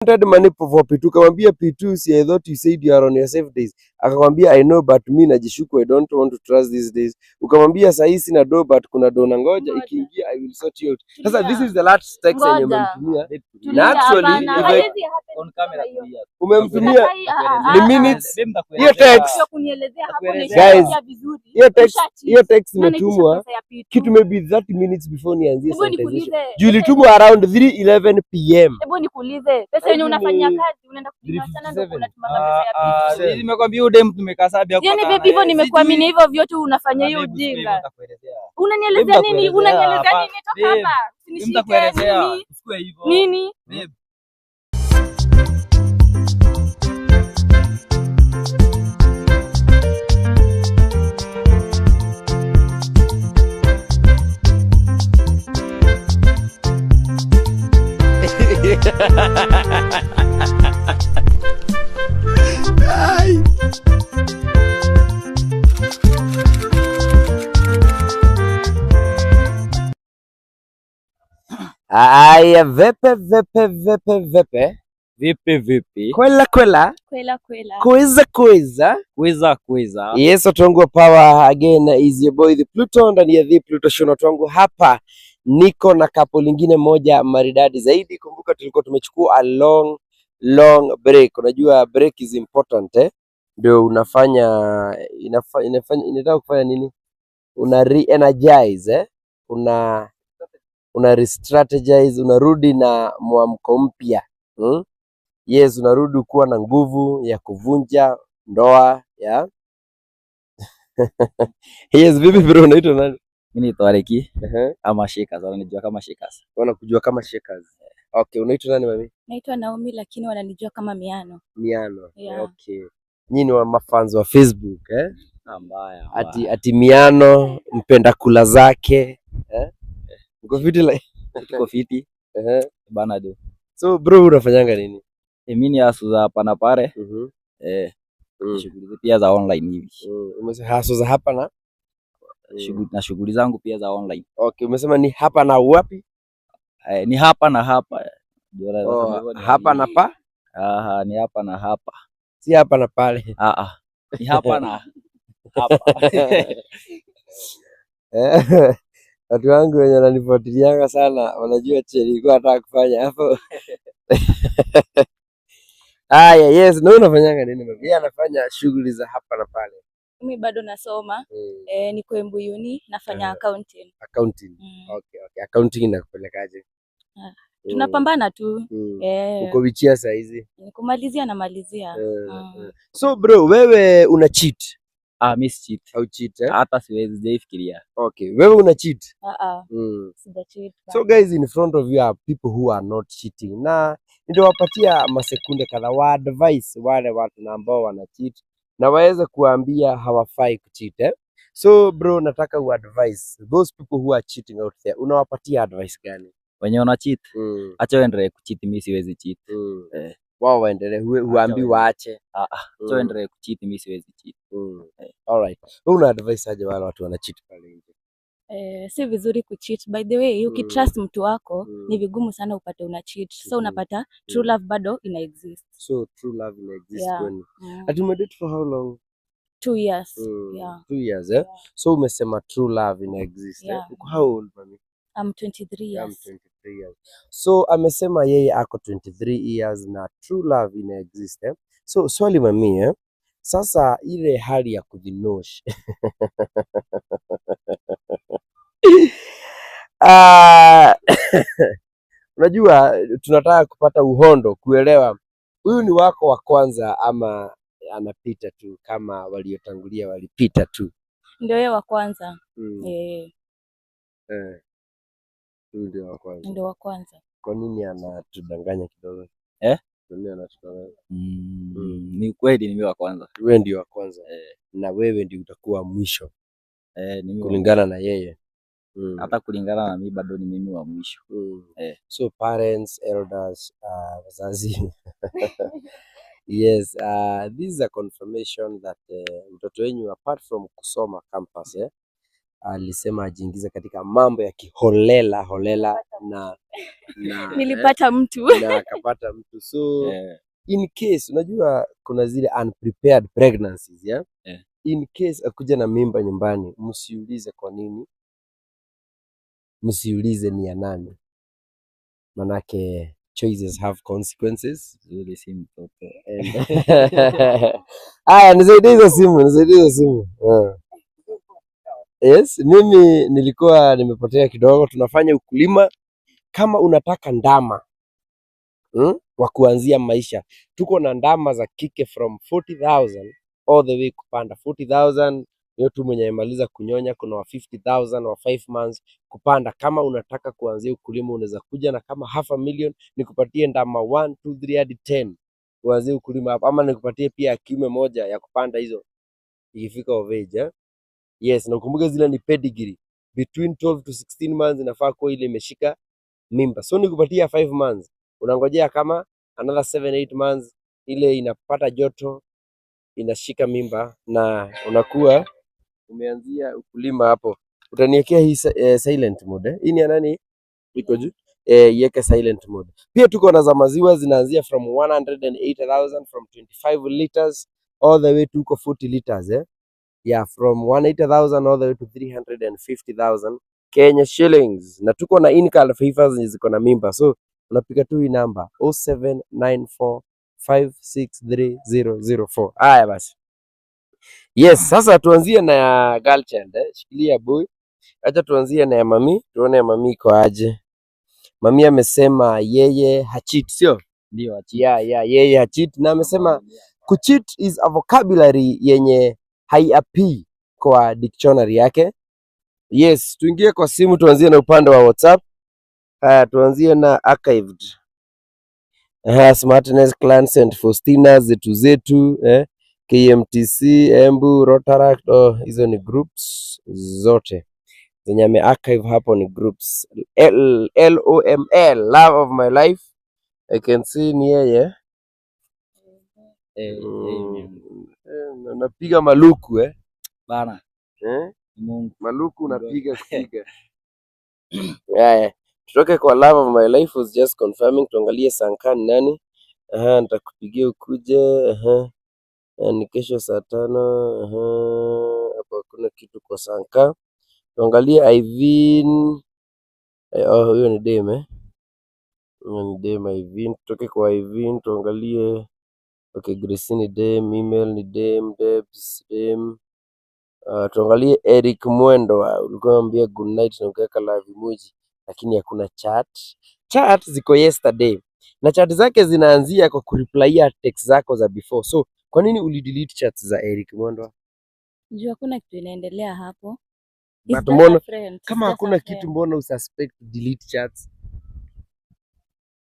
wanted money for P2, kamwambia P2, see I thought you said you are on your safe days. Akakwambia I know but mimi najishuku, I don't want to trust these days. Ukamwambia saa hii sina do but kuna do na ngoja ikiingia I will sort you out. Sasa this is the last text yenye umemtumia. Na actually on camera umemtumia ni minutes. Hiyo text guys, hiyo text imetumwa kitu maybe 30 minutes before nianzie sanitization. Julitumwa around 3:11 pm. Hebu nikuulize, pesa yenye unafanya kazi unaenda kutumia sana ndio unatuma pesa ya pili. Nimekwambia udem tumekaa sabi hapo. Yaani baby hivyo nimekuamini hivyo vyote unafanya hiyo ujinga. Unanielezea nini? Unanielezea nini toka hapa? Nitakuelezea. Usikue hivyo. Nini? Babe. Aya, vepe. Vipi. Kwela. Kweza. Yes, watu wangu wa power again is your boy the Pluto ndani ya the Pluto show. Watu wangu hapa niko na kapo lingine moja maridadi zaidi. Kumbuka tulikuwa tumechukua a long break. Unajua break is important ndio inataka kufanya nini? Una re-energize una re-strategize, unarudi na mwamko mpya. Yes, unarudi kuwa na nguvu ya kuvunja ndoa ya Yes, vipi bro, unaitwa nani? Mimi ni Twareki ama Shakers, wananijua kama Shakers. Wanakujua kama Shakers. Okay, unaitwa nani mami? Naitwa Naomi lakini wananijua kama Miano. Yeah. Okay. Nyinyi wa mafans wa Facebook Mbaya. Ati Miano mpenda kula zake. Uko fiti like? Uko fiti. Bana do. So bro, unafanyanga nini? Mimi ni asu za hapa na pale. Shughuli pia za online hivi. Umesema haso za hapa na shughuli zangu pia za online. Okay, umesema ni hapa na wapi? Ni hapa na hapa. Hapa na pa? Ni hapa na hapa. Si hapa na pale. Ni hapa na hapa. Watu wangu wenye wananifuatilianga sana wanajua chenye nilikuwa nataka kufanya hapo. Yes, na unafanyanga nini mimi? Yeye anafanya shughuli za hapa na pale. Mimi bado nasoma. Niko Embu Uni nafanya accounting. Okay. Accounting inakupelekaje? Tunapambana tu. Uko wichia saa hizi? Namalizia. So bro, wewe una cheat? Mimi si cheat. Au cheat Hata siwezi jaifikiria. Okay, wewe una cheat? Sija cheat. So guys, in front of you are people who are not cheating. Na ndio wapatia masekunde kadhaa wa advice wale watu na ambao wana cheat na waweze kuambia hawafai kucheat. So bro, nataka uadvise those people who are cheating out there. Unawapatia advice gani? Wenye wana cheat, acha waendelee kucheat, mimi siwezi cheat. Wao waendelee, huambi waache. Acha waendelee kucheat, mimi siwezi cheat. Alright. Wewe una advice aje wale watu wana cheat pale nje? Si vizuri kucheat. By the way, ukitrust mtu wako ni vigumu sana upate una cheat. So unapata true love bado ina exist. So true love ina exist when ati umedate for how long? 2 years. 2 years So umesema true love ina exist. How old mami? I'm 23 years. I'm 23 years. So amesema yeye ako 23 years na true love ina exist. So swali mami sasa ile hali ya kujinosh unajua tunataka kupata uhondo kuelewa huyu ni wako wa kwanza ama anapita tu kama waliotangulia walipita tu. Ndio yeye wa kwanza. Ndio wa kwanza. Kwa nini anatudanganya kidogo? Kwa nini anatudanganya? Ni kweli ni mimi wa kwanza. Wewe ndio wa kwanza. Na wewe ndio utakuwa mwisho. Kulingana na yeye. Hata kulingana na mimi bado ni mimi wa mwisho. So parents, elders, wazazi. Yes, this is a confirmation that mtoto wenyu apart from kusoma campus alisema ajiingize katika mambo ya kiholela na Nilipata mtu. na akapata mtu. So in case unajua kuna zile unprepared pregnancies, yeah? In case akuja na mimba nyumbani, msiulize kwa nini, msiulize ni ya nani, manake choices have consequences. Yule si mtoto. Aya, nisaidie hizo simu. Yes, mimi nilikuwa nimepotea kidogo. Tunafanya ukulima. Kama unataka ndama wa kuanzia maisha, tuko na ndama za kike from 40,000 all the way kupanda 40,000. Hiyo tu mwenye amemaliza kunyonya. Kuna wa 50,000 wa 5 months kupanda. Kama unataka kuanzia ukulima, unaweza kuja na kama 500,000 nikupatie ndama 1 2 3 hadi 10 uanzie ukulima hapa, ama nikupatie pia kiume moja ya kupanda hizo ikifika of age. Yes, na ukumbuke zile ni pedigree. Between 12 to 16 months inafaa kuwa ile imeshika mimba. So nikupatia 5 months, unangojea kama another 7 8 months ile inapata joto, inashika mimba, na unakuwa umeanzia ukulima hapo. Utaniwekea hii silent mode. Hii ni nani iko juu? Iweke silent mode. Pia tuko na za maziwa zinaanzia from 180,000 from 25 liters all the way to 40 liters. Yeah, from 180,000 all the way to 350,000 Kenya shillings. Na tuko na in-calf heifers ziko na mimba. So unapiga tu hii namba 0794563004. Haya basi. Yes, sasa tuanzie na ya girl child. Shikilia boy. Acha tuanzie na ya mami, tuone ya mami iko aje. Mami amesema yeye hacheat, sio? Ndio hacheat. Yeah, yeye hacheat, na amesema kucheat is a vocabulary yenye haiapii kwa dictionary yake. Yes, tuingie kwa simu, tuanzie na upande wa WhatsApp. Tuanzie na archived. Smartness Clan St Faustina zetu KMTC Embu Rotaract, hizo ni groups zote zenye ame archive hapo, ni groups. LOML, love of my life, I can see ni yeye. Napiga maluku bana. Mungu. Maluku unapiga kupiga. Yeah. Tutoke kwa love of my life was just confirming. Tuangalie Sankan nani. Nitakupigia ukuje. Ni kesho saa 5. Hapa kuna kitu kwa Sanka. Tuangalie Ivin. Huyo ni Deme. Huyo ni Deme Ivin. Tutoke kwa Ivin tuangalie. Okay, Gracie ni Dem, email ni Dem, Debs Dem. Tuangalie Eric Mwendo. Ulikuwa unamwambia good night na ukaweka live emoji, lakini hakuna chat. Chat ziko yesterday. Na chat zake zinaanzia kwa kureplyia text zako za before. So, kwa nini ulidelete chat za Eric Mwendo? Juu hakuna kitu inaendelea hapo. Kama hakuna kitu, mbona ususpect delete chats?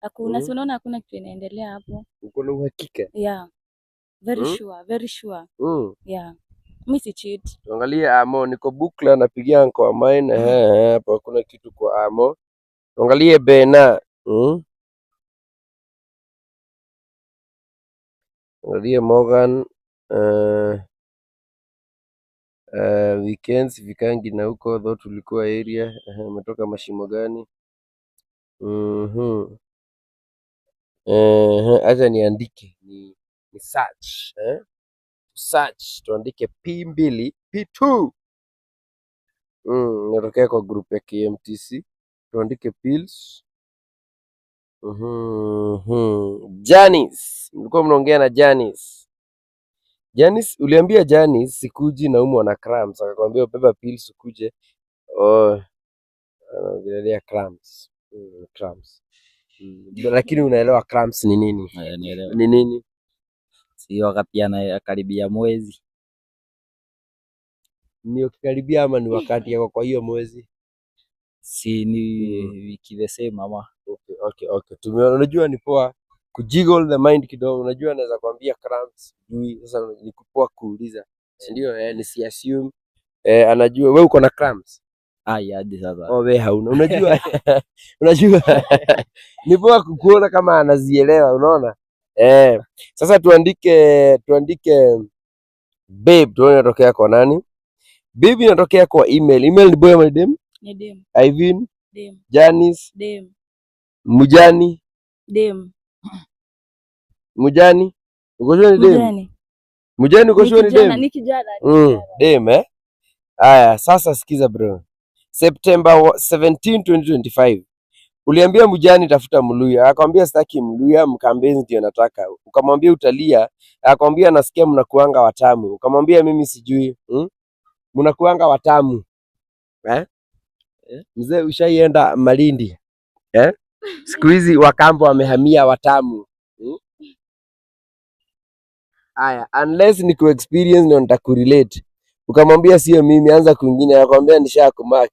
Hakuna, si unaona hakuna kitu inaendelea hapo. Uko na uhakika? Yeah. Very sure. Yeah. Mimi si cheat. Tuangalie Amo, niko Bukla napigia anko wa mine. Hapa hakuna kitu kwa Amo. Tuangalie Bena. Tuangalie Morgan. Weekends vikangi na huko though tulikuwa area. Umetoka mashimo gani? Acha niandike ni search. Search tuandike P2 P2. Natokea kwa group ya KMTC. Tuandike pills. Janice, mlikuwa mnaongea na Janice. Janice, uliambia Janice sikuji na umwa na cramps, akakwambia ubeba pills ukuje. Anaongelea cramps. Cramps. Lakini unaelewa cramps ni nini? Nielewa. Ni nini? Si wakati anakaribia mwezi. Ni ukikaribia ama ni wakati yako kwa hiyo mwezi? Si ni wiki the same ama. Okay. Tumeona, unajua ni poa kujiggle the mind kidogo. Unajua naweza kwambia cramps. Sasa ni kupoa kuuliza. Si ndio? Ni assume anajua wewe uko na cramps. Hadi sasa. Wewe hauna. Unajua unajua ni poa kukuona kama anazielewa, unaona? Sasa tuandike babe, tuone tokea kwa nani. Baby inatokea kwa email. Email ni boy ama dem? Ni dem. Ivin, Dem. Janice, Dem. Mujani, Dem. Mujani. Uko sure ni dem? Mjani. Mujani uko sure ni dem? Ni kijana. Dem Aya, sasa sikiza bro. September 17, 2025. Uliambia Mujani tafuta Mluya, akamwambia sitaki Mluya, Mkambezi ndio nataka. Ukamwambia utalia, akamwambia nasikia mnakuanga watamu. Ukamwambia mimi sijui, mnakuanga watamu. Mzee ushaienda Malindi? Siku hizi Wakambo wamehamia watamu. Aya, unless ni ku experience ndio nitakurelate. Ukamwambia sio mimi, anza kwingine. Akamwambia nishakumark.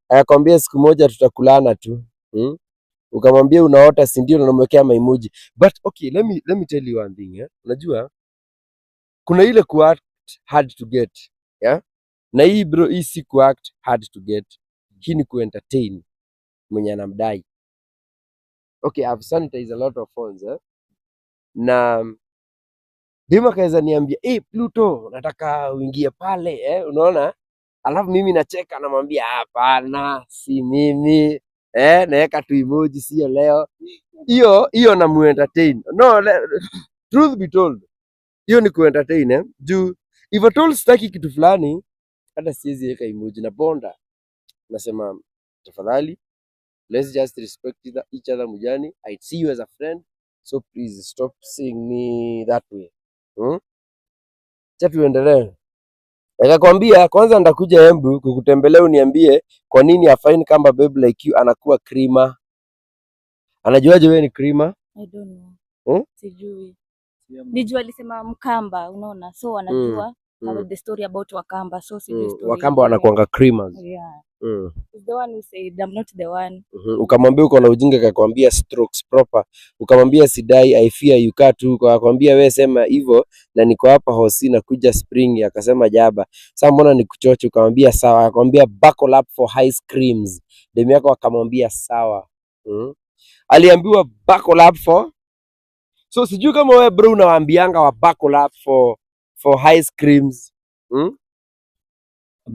Akamwambia siku moja tutakulana tu. Ukamwambia unaota, si ndio? Unamwekea emoji. But okay, let me tell you one thing. Unajua kuna ile ku act hard to get. Na hii bro, hii si ku act hard to get. Hii ni ku entertain mwenye anamdai. Okay, I've sanitized a lot of phones. Na Dima kaweza niambia, Pluto, nataka uingie pale, unaona? Alafu mimi nacheka, namwambia hapana, si mimi. Naweka tu emoji, sio leo. Hiyo na muentertain. No, truth be told. Hiyo ni kuentertain, Juu if at all sitaki kitu fulani, hata siwezi weka emoji na bonda. Nasema tafadhali, let's just respect each other Mujani. I see you as a friend, so please stop seeing me that way. Cha tuendelee. Nikakwambia kwanza ndakuja Embu kukutembelea uniambie kwa nini afine kama babe like you anakuwa krima. Anajuaje wewe ni krima? I don't know. Sijui. Nijua alisema Mkamba, unaona? So anajua the story about Wakamba. So sijui story. Wakamba wanakuanga creamers. Yeah. He's the one who said I'm not the one. Ukamwambia uko na ujinga, akakwambia strokes proper. Ukamwambia sidai, I fear you cut tu. Akakwambia wewe sema hivyo na niko hapa hosi na kuja spring. Akasema jaba. Sasa mbona nikuchoche? Ukamwambia sawa. Akakwambia buckle up for high screams. Demu yako akamwambia sawa. Aliambiwa buckle up for. So sijui kama wewe bro unawaambianga wa buckle up for high screams.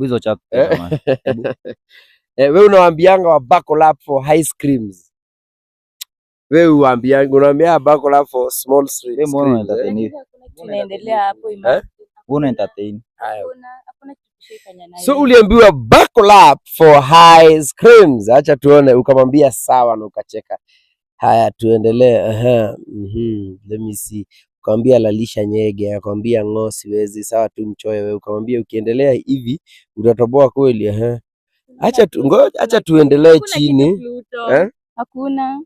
Hizo chat. Wewe unawaambianga wa buckle up for high screams. Wewe unaambia buckle up for small screams. Tunaendelea hapo Una entertain. Hakuna kitu kishikanya naye. So uliambiwa buckle up for high screams. Acha tuone. Ukamwambia sawa na ukacheka. Haya tuendelee. Let me see. Ukamwambia lalisha nyege, akamwambia ng'o siwezi, sawa tu mchoyo wewe. Ukamwambia ukiendelea hivi utatoboa kweli. Acha tuendelee chini. Hakuna.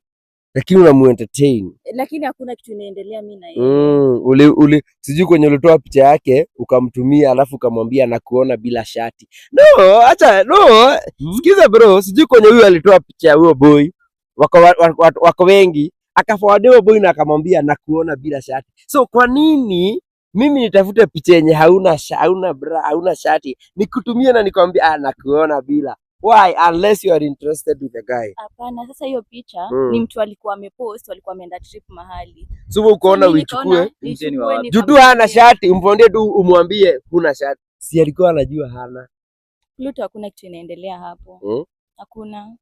Lakini unamuentertain. Lakini hakuna kitu inaendelea mimi na yeye. Sijui kwenye ulitoa picha yake ukamtumia, alafu ukamwambia nakuona bila shati. No. Sikiza bro, sijui kwenye huyo alitoa picha ya huyo boy. Wako wengi, akaforwardiwa boy na akamwambia nakuona bila shati. So kwa nini mimi nitafute picha yenye hauna shati nikutumie na nikwambia nakuona bila? Why? Unless you are interested with the guy. Hapana, sasa hiyo picha ni mtu alikuwa amepost, walikuwa ameenda trip mahali. So ukoona uichukue, jutu hana shati, umfondie tu umwambie huna shati. Si alikuwa anajua hana. Pluto, hakuna kitu inaendelea hapo. Hakuna.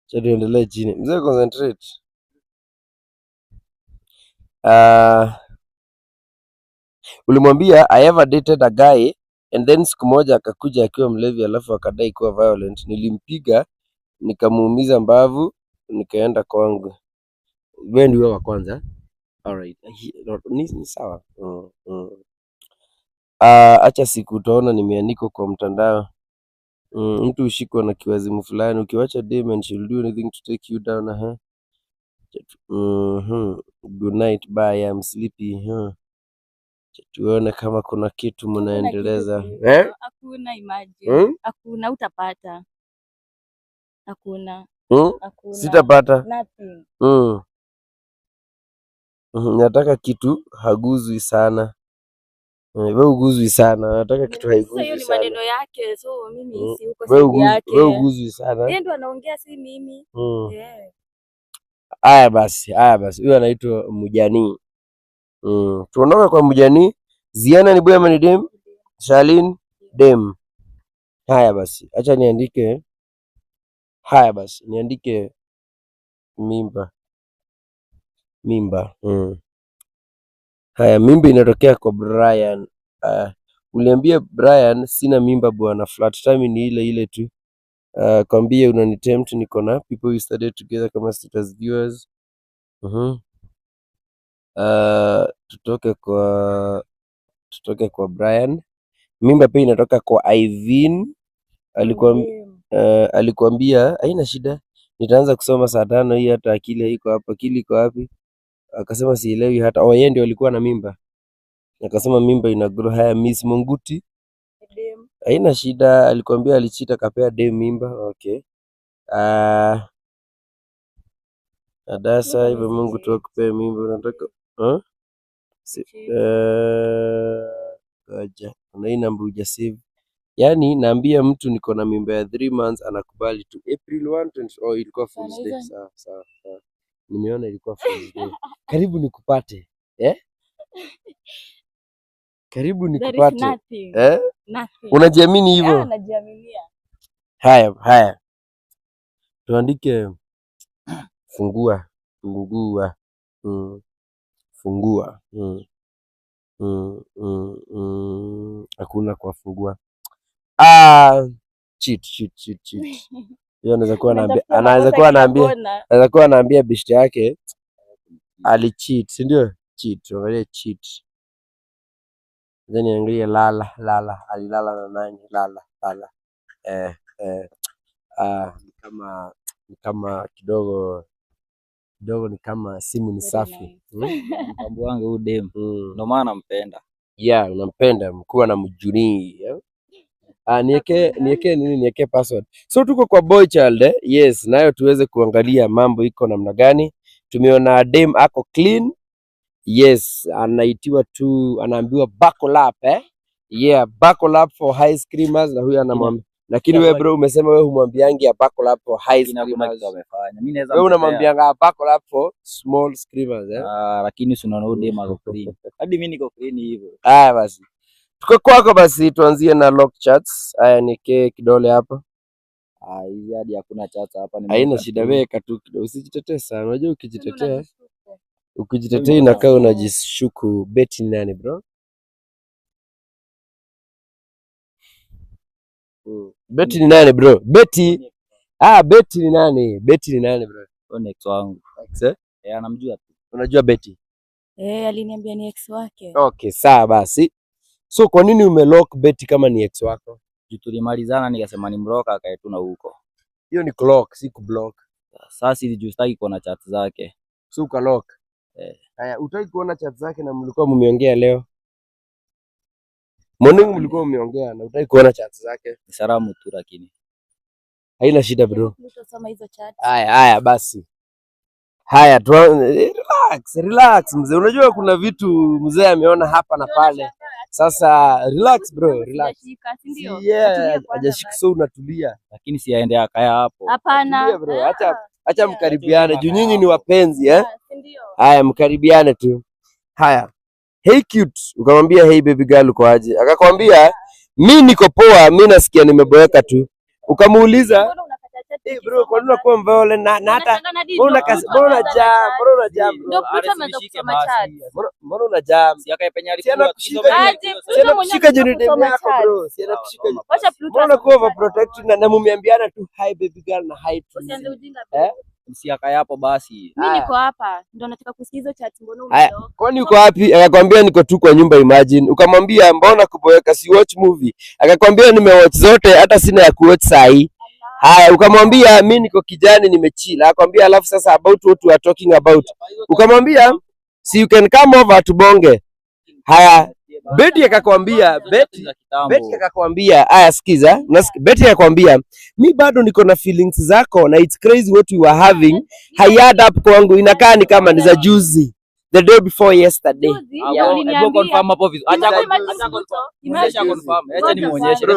Cha tuendelee chini. Mzee concentrate. Ulimwambia I ever dated a guy and then siku moja akakuja akiwa mlevi alafu akadai kuwa violent. Nilimpiga, nikamuumiza mbavu, nikaenda kwangu. Wewe ndio wa kwanza. Alright. Ni sawa. Acha siku utaona nimeandika kwa mtandao. Mtu ushikwa na kiwazimu fulani, ukiwacha dem and she'll do anything to take you down. Good night, bye, I'm sleepy. Tuone kama kuna kitu mnaendeleza. Hakuna, imagine. Hakuna, utapata. Hakuna. Sitapata. Nothing. Nataka kitu haguzwi sana. Wewe uguzwi sana. Nataka kitu haiguzwi sana. Hiyo ni maneno yake, so mimi si uko saidi yake. Wewe uguzwi sana. Yeye ndo anaongea, si mimi. Haya basi. Huyo anaitwa Mujani. Tuondoke kwa Mujani. Ziana ni boy ama ni dem? Charlene dem. Haya basi, acha niandike. Haya basi, niandike mimba. Haya, mimba inatokea kwa Brian. Uliambia Brian sina mimba bwana, flat time ni ile ile tu. Kwambie unanitempt, niko na people we studied together kama status viewers. Tutoke kwa Brian. Mimba pia inatoka kwa Ivin. Alikuambia haina shida, nitaanza kusoma saa 5 hii, hata akili haiko hapa. Akili iko wapi? Akasema sielewi hata. Yeye ndio alikuwa na mimba. Akasema mimba ina grow. Haya, Miss Munguti haina shida, alikwambia alichita kapea dem mimba. Okay. Adasa hivyo, Mungu tu akupee mimba unataka. Hii namba hujasave. Yaani naambia mtu niko na mimba ya 3 months anakubali tu. April 1 ilikuwa Fool's Day. Sawa. Nimeona ilikuwa Fool's Day. Karibu nikupate. Karibu nikupate. Unajiamini hivyo? Yeah, najiaminia. Haya. Tuandike fungua. Hakuna kwa fungua. Cheat. Hiyo anaweza kuwa anaambia bishti yake alicheat, si ndio? Cheat, angalia cheat. Then angalia lala, alilala na nani? Lala. Kama kidogo ni kama simu ni safi. Mambo wangu huyu dem. Ndio maana nampenda. Yeah, unampenda mkuu na mjuni. Niweke password. So tuko kwa boy child, yes, nayo tuweze kuangalia mambo iko namna gani. Tumeona dem ako clean. Yes, anaitiwa tu, anaambiwa buckle up, Yeah, buckle up for high screamers, na huyu anamwambia. Lakini wewe bro umesema wewe humwambiangi buckle up for high screamers. Wewe unamwambianga buckle up for small screamers, Lakini si unaona dem ako clean. Hadi mimi niko clean hivyo. Basi. Tuko kwako basi, tuanzie na lock chats. Haya, nike kidole hapa. Hizi hadi hakuna chats hapa. Haina shida, weka tu kidogo, usijitetee sana. Unajua ukijitetea inakaa unajishuku. Beti ni nani bro? Beti ni nani bro? Beti ni nani? Beti ni nani bro? Ni ex wangu. Anamjua tu. Unajua Beti? Aliniambia ni ex wake. Okay, sawa basi. So kwa nini umelock Beti kama ni ex wako? Tulimalizana nikasema ni mblock akae tu na huko. Hiyo ni clock, si kublock. Sasa sijustaki kuona chat zake. So ukalock. Haya, utaki kuona chat zake na mlikuwa mmeongea leo? Morning mlikuwa mmeongea na utaki kuona chat zake? Ni salamu tu lakini. Haina shida bro. Utasoma hizo chat. Haya basi. Haya, relax mzee. Unajua kuna vitu mzee ameona hapa na pale. Sasa relax bro, relax. Yeah, hajashika, so unatulia. Lakini si aende akaya hapo. Hapana. Bro, acha mkaribiane juu nyinyi ni wapenzi, Haya, mkaribiane tu. Haya. Hey cute, ukamwambia hey baby girl uko aje? Akakwambia mimi niko poa, mimi nasikia nimeboeka tu. Ukamuuliza bro, kwa nini unakuwa mvole na hata mbona unajam? Mbona unajam? Si akaepenya alikuwa kushika jini demu yako bro. Si anakushika. Mbona unakuwa overprotective na mumeambiana tu hi baby girl na hi tu. Si akaya hapo basi. Mimi niko hapa ndio nataka kusikiza chat, mbona umeondoka? Kwani uko wapi? Akakwambia niko tu kwa nyumba, imagine. Ukamwambia mbona kuboeka, si watch movie? Akakwambia nimewatch zote hata sina ya kuwatch sahi. Haya, ukamwambia mimi niko kijani nimechill. Akakwambia alafu sasa about what we are talking about. Ukamwambia si you can come over tubonge. Haya, Beti akakwambia haya sikiza, Beti akakwambia mi bado niko na feelings zako na it's crazy what we were having. Haiad up kwangu, inakaa ni kama ni za juzi, the day before yesterday. Confirm hapo vizuri. Acha confirm. Acha nimuonyeshe.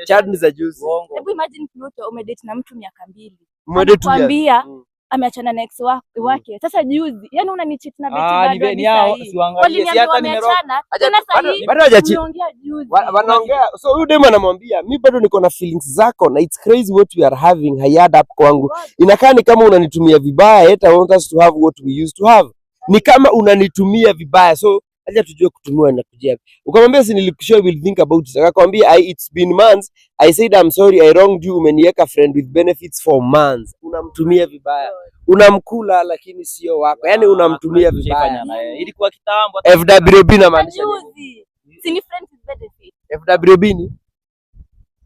Chat ni za juzi. Hebu imagine Pluto umedate na mtu miaka 2. Umekwambia ameachana na ex wake. Sasa juzi, yani unanicheat na beti bado ni hao siangalie, si hata nimeachana. Tena sasa hii bado hajacheat. unaongea juzi. Wanaongea, so huyu demu anamwambia mimi bado niko na feelings zako na it's crazy what we are having hayad up kwangu. Inakaa ni kama unanitumia vibaya, yet I want us to have what we used to have. Ni kama unanitumia vibaya, so acha tujue kutumia na kujia. Ukamwambia si nilikushow will think about it. Akakwambia it's been months. I said I'm sorry I wronged you. Umeniweka friend with benefits for months. Unamtumia vibaya. Unamkula lakini sio wako. Yaani unamtumia vibaya. Ilikuwa kitambo. FWB na maanisha juzi. Si ni friend with benefits. FWB ni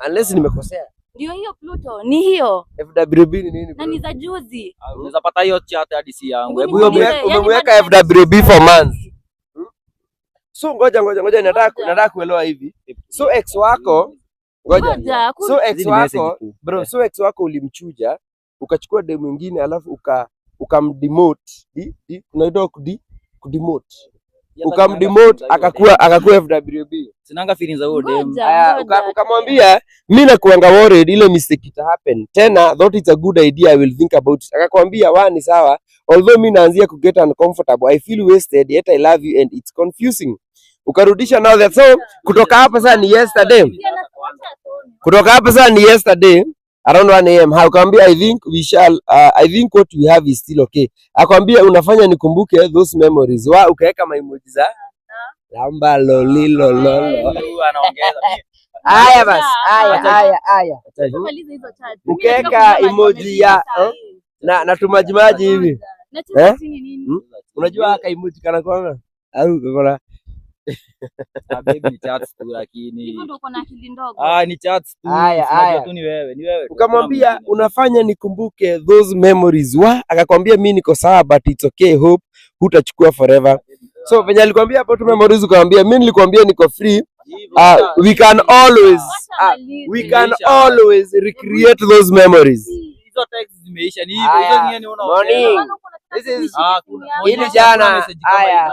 unless nimekosea. Ndio hiyo Pluto, ni hiyo. FWB ni nini? Na ni za juzi. Unaweza pata hiyo chat hadi si yangu. Hebu umemweka FWB for months. So ngoja nataka kuelewa hivi. So ex wako ngoja. So ex wako bro, so ex wako ulimchuja, ukachukua demu mwingine alafu ukamdemote. Unaitwa kudemote. Ukamdemote akakuwa FWB. Sinanga feelings za huyo demu. Haya ukamwambia mimi nakuanga worried ile mistake ita happen. Tena thought it's a good idea I will think about it. Akakwambia ni sawa. Although mimi naanzia ku get uncomfortable, I feel wasted yet I love you and it's confusing. Ukarudisha now that so kutoka hapa sasa ni yesterday. Kutoka hapa sasa ni yesterday around 1 am. Ukamwambia I think what we have is still okay. Akwambia unafanya nikumbuke those memories. Ukaweka emoji za lamba lolilo lolo. Anaongeza. Haya basi. Haya. Ukaweka emoji ya na tumajimaji hivi. Unajua aka emoji kana kwanga au kuna baby ni chats tu lakini hivyo ndio uko na akili ndogo. Ni chats tu. Unajua tu ni wewe. Ukamwambia unafanya nikumbuke those memories. Akakwambia mimi niko sawa but it's okay, hope hutachukua forever. So venye alikwambia hapo tu memories, ukamwambia mimi nilikwambia niko free. We can always recreate those memories. Hizo text zimeisha ni hivyo. Hizo zingine unaona. This is ili jana. Haya.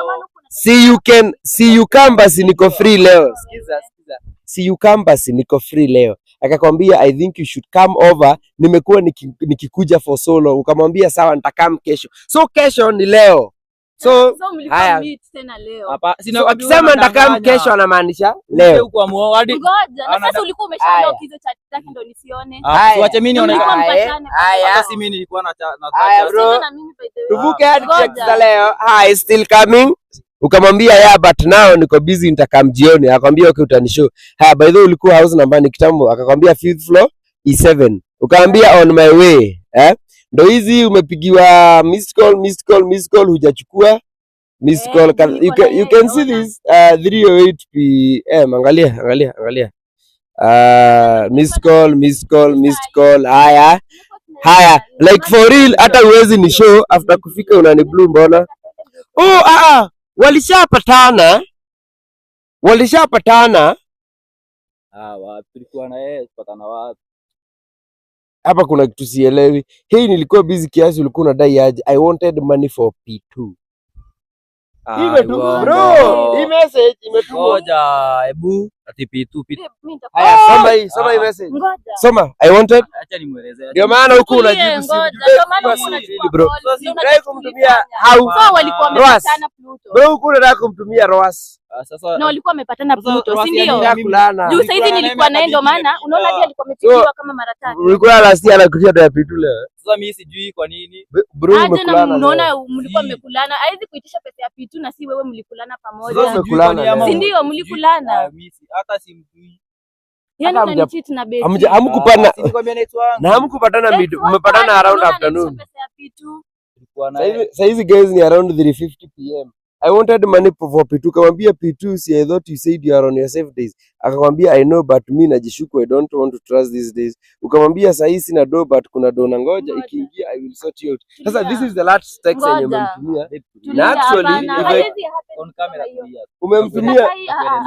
See you campus niko free leo. Sikiza. See you campus niko free leo. Akakwambia I think you should come over. Nimekuwa nikikuja for solo. Ukamwambia sawa nitakam kesho. So kesho ni leo. So haya meet tena leo. Hapa akisema nitakam kesho anamaanisha leo. Huko muadi. Ngoja. Na sasa ulikuwa umeshaona hizo chat zake ndio nisione. Tuache mimi nione. Hata si mimi nilikuwa na bro. Tuvuke hadi text za leo. Hi, still coming. Ukamwambia but now niko busy nitakam jioni. Akamwambia okay utanishow. By the way ulikuwa house number ni kitambo. Akakwambia 5th floor E7. Ukamwambia on my way. Ndio hizi umepigiwa missed call hujachukua missed call. You can see this 3:08 PM. Angalia. Missed call. Haya like for real hata uwezi ni show after kufika unani blue mbona? Walishapatana. Wapi tulikuwa na yeye kupatana wapi? Hapa kuna kitu sielewi. Hii nilikuwa busy kiasi ulikuwa unadai aje? I wanted money for P2. Bro, hii message imetumwa. Ngoja, hebu ati P2. Haya, soma hii message. Soma, I wanted. Acha nimuelezee. Ndio maana huko unajibu si. Bro. Unataka kumtumia how? Walikuwa wamepatana Pluto. Bro, huko unataka kumtumia Roas. Sasa na walikuwa wamepatana Pluto, si ndio? Juu sasa hivi nilikuwa naye ndio maana unaona hadi alikuwa amepigiwa kama mara 3. Ulikuwa last year anakuja ndio P2 leo. Sasa mimi sijui kwa nini. Bro, umekulana. Unaona mlikuwa mmekulana. Haiwezi kuitisha pesa ya P2 na si wewe mlikulana pamoja. Si ndio mlikulana? Hata simjui. Yaani unanicheat na beti. Hamkupana. Na hamkupatana mmepatana around afternoon. Sasa hizi guys ni around 3:50 PM. I wanted money for P2. Kamwambia P2, see I thought you said you are on your safe days. Akakwambia I know but mimi najishuku I don't want to trust these days. Ukamwambia sasa hizi na do but kuna do na ngoja ikiingia I will sort you out. Sasa this is the last text yenye umemtumia. Na actually on camera umemtumia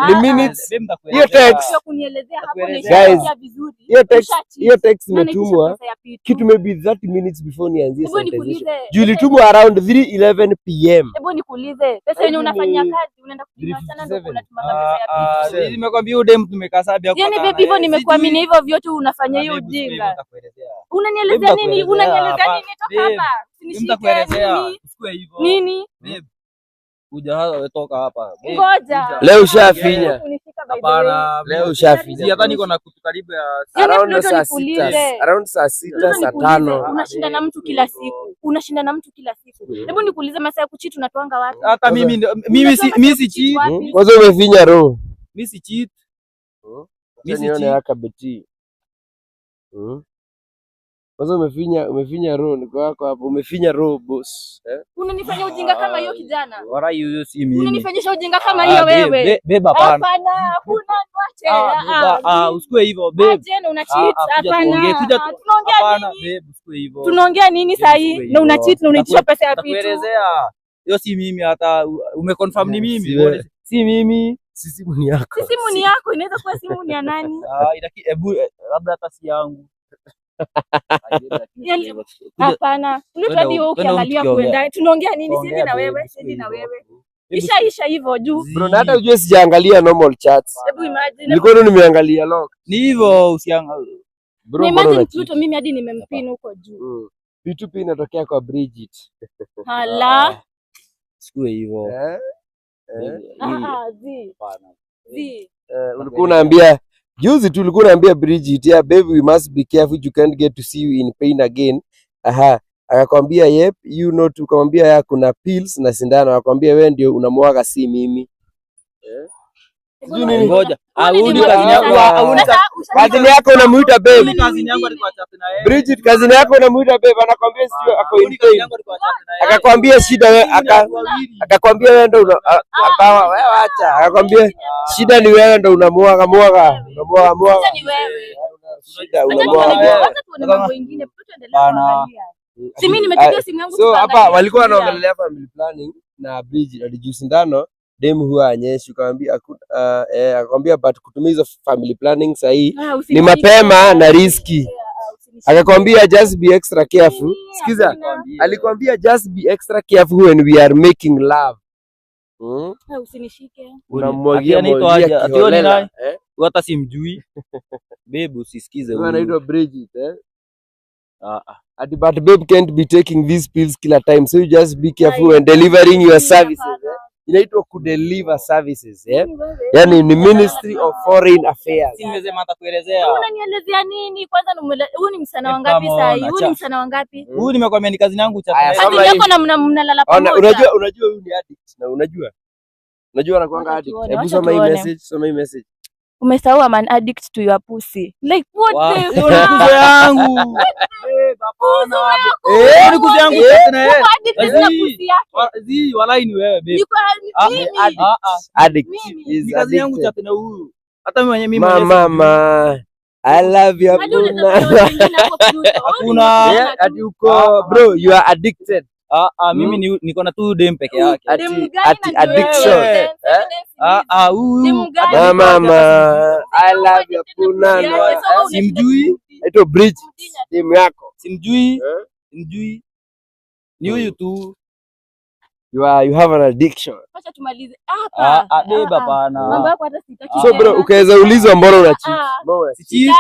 ni minutes. Hiyo text kunielezea hapo ni vizuri. Hiyo text imetumwa kitu maybe 30 minutes before nianzie sentence. Ilitumwa around 3:11 PM. Hebu nikuulize, pesa yenye unafanyia kazi unaenda kulipa sana ndio unatuma pesa ya P2. Nimekwambia udem tumekaa sababu yaani baby hivyo nimekuamini hivyo vyote unafanya hiyo ujinga. Unanielezea nini? Unanielezea nini? Toka hapa. Nimtakuelezea. Usikue hivyo. Nini? Babe. Kuja hapa, toka hapa. Ngoja. Leo ushafinya. Hapana, Leo ushafinya. hata niko na kitu karibu ya Around saa 6 saa 5. Unashinda na mtu kila siku. Unashinda na mtu kila siku. Hebu nikuulize masaa ya kucheat unatoanga wapi? hata mimi si cheat. Kwanza umefinya roho. Mimi si cheat. Mimi nione haka beti. Kwanza umefinya roho, niko wako hapo. Umefinya roho boss. Unanifanya ujinga kama hiyo kijana. Wala hiyo si mimi. Unanifanyisha ujinga kama hiyo wewe. Beba hapana. Hapana, huna nwache. Usikue hivyo babe. Tena una cheat. Hapana. Tunaongea nini? Babe, usikue hivyo. Tunaongea nini sasa hii? Na una cheat na unaitisha pesa ya vitu. Nakuelezea. Hiyo si mimi, hata umeconfirm ni mimi. Si mimi. Si simu ni yako. Si simu ni yako, inaweza kuwa simu ni ya nani? Hebu labda hata si yangu. Hapana. Hadi wewe ukiangalia kuenda. Tunaongea nini sisi na wewe? Sisi na wewe. Isha hivyo juu. Bro, na hata ujue sijaangalia normal chats. Hebu imagine. Nilikuwa nimeangalia log. Ni hivyo usiangalie. Bro, imagine Pluto mimi hadi nimempin huko juu. P2P inatokea kwa Bridget. Hala. Sikue hivyo. Ulikuwa unaambia juzi tu ulikuwa unaambia Bridget, yeah baby we must be careful, you can't get to see you in pain again. Akakwambia yep, you know, tukamwambia ya kuna pills na sindano, akakwambia wewe ndio unamwaga si mimi. Ngoja. Kazini yako unamuita babe. Kazini yangu alikuwa chat na yeye. Bridget, kazini yako unamuita babe, anakwambia sio ako in pain. Akakwambia shida wewe, akakwambia wewe ndio akawa wewe acha. Akakwambia shida ni wewe ndio unamwaga mwaga. Shida ni wewe. Shida unamwaga. Wacha tuone mambo mengine. Pluto endelea kuangalia. Si mimi nimepiga simu yangu. So hapa walikuwa wanaongelea family planning na Bridget alijua sindano demu huwa anyeshi, akamwambia but kutumia hizo family planning sahi ni mapema na riski. Akakwambia just be extra careful. Sikiza, alikwambia just be extra careful when we are making love. Usinishike. Unamwagia kiholela. Hata simjui. Babe usisikize huyu. Anaitwa Bridget but babe can't be taking these pills kila time, so you just be careful when delivering your services. Inaitwa kudeliver services, yani ni Ministry of Foreign Affairs. Nimesema nitakuelezea. Unanielezea nini? Kwanza huyu ni msana wangapi sasa hivi? Huyu ni msana wangapi? Huyu nimekwambia ni kazi yangu cha. Kazi yako na mnalala pamoja. Unajua huyu ni addict na unajua anakuanga addict. Hebu soma hii message. Umesahau I'm an addict to your pussy. Like what the fuck? Kuzo yangu. Hapana. Ni kuzo yangu tena yeye. Zi walai ni wewe babe. Addict. Ni kazi yangu cha tena huyu. Hata mimi mama I love you. Hakuna. Ati uko bro you are addicted. Mimi niko na tu dem peke yake. Ati addiction. Mama I love you. Kuna simjui. Ito Bridget dem yako. Simjui. Ni huyu tu. You have an addiction. Acha tumalize hapa. Beba bana. Mambo yako hata sitaki. So bro, ukaweza ulizwa mbona una cheat?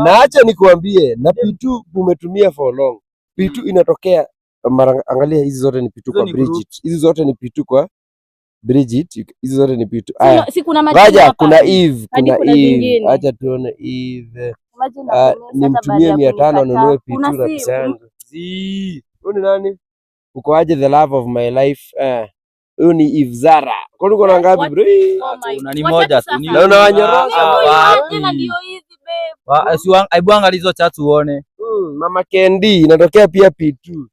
Naacha nikwambie na P2 umetumia for long. P2 inatokea mara, angalia hizi zote ni P2 kwa Bridget. Hizi zote ni P2 kwa Bridget. Hizi zote ni P2. Aya. Waja kuna Eve, Acha tuone Eve. Nimtumie 500 nunue P2 na pesa yangu. Huyu ni nani? Uko aje the love of my life? Huyu ni Eve Zara. Kwani uko na ngapi bro? Una ni moja tu. Na unawanyorosa tena ndio hizi babe. Si aibu angalia hizo chat uone. Mama Kendi inatokea pia P2.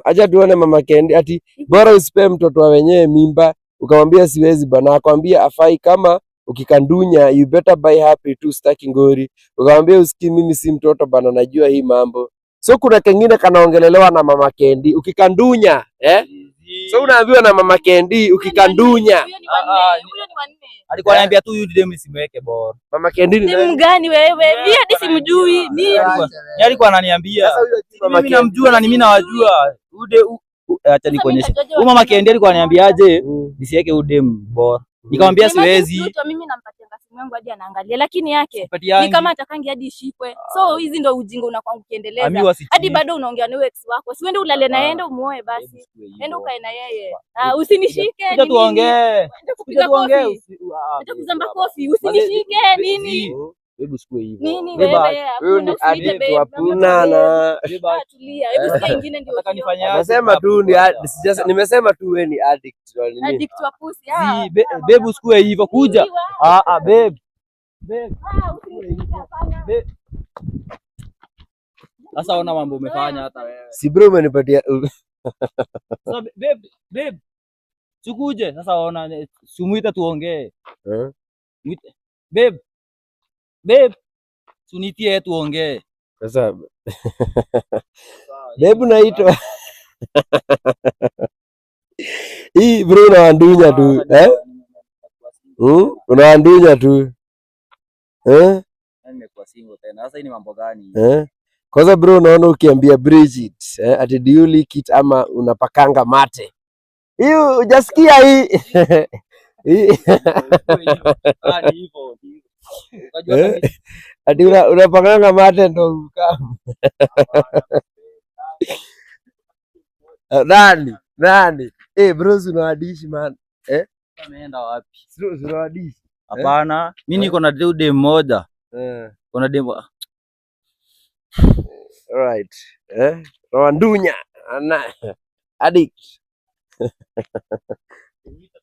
Acha tuone Mama Kendi ati bora usipe mtoto wa wenyewe mimba, ukamwambia siwezi bana, akwambia afai kama ukikandunya you better buy her P2 staki ngori. Ukamwambia usikii mimi si mtoto bana, najua hii mambo. So kuna kengine kanaongelelewa na Mama Kendi ukikandunya, so unaambiwa na Mama Kendi ukikandunya. Alikuwa ananiambia tu yule dem simweke bora. Mama Kendi ni nani? Gani wewe? Mimi hadi simjui. Mimi alikuwa ananiambia. Mimi namjua na mimi nawajua. Acha nikuonyeshe. Huyu Mama Kendi alikuwa ananiambiaje nisiweke udem bora. Nikamwambia siwezi. Mimi nampatia yangu hadi anaangalia, lakini yake Sipatiangi. ni kama atakangi hadi ishikwe. So hizi ndo ujinga unakuwa Ami ukiendeleza. wasichiti. Hadi bado unaongea na ex wako. Si uende ulale na yeye ndo muoe basi. Enda ukae na yeye. Usinishike Kuja nini? tuongee. Kuja Kuja tuongee. tuongee. Acha kuzamba kofi. Usinishike nini? Hebu sikue hivyo. Nini Beba, wewe? Huyu ni addict wa punana. Beba. Tulia. Hebu sikia ingine ndio. Nataka nifanye aje? Nasema tu ni nimesema tu wewe ni addict wa nini? Addict wa pussy. Zi, babe usikue hivyo kuja. Babe. Babe. Usinishike hapana. Babe. Sasa ona mambo umefanya hata wewe. Si bro umenipatia Sasa babe. Sikuje. Sasa ona simuita tuongee. Muite. Babe. Sunitie tuongee. Sasa babe naitwa hii bro unawandunya tu unawandunya tu Nimekuwa single tena. Sasa hii ni mambo gani? Kwanza bro unaona ukiambia Bridget ati do you lick it ama unapakanga mate. Hiyo hujasikia hii. Ni hivyo. Unajua Ati unapakanga mate ndo ukam. Nani? Bro unawadishi man. ameenda wapi? Unawadishi. Hapana, mimi niko na dem moja. Kuna dem. Alright. Rawandunya. Ana addict.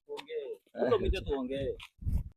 Tuongee. Tuongee.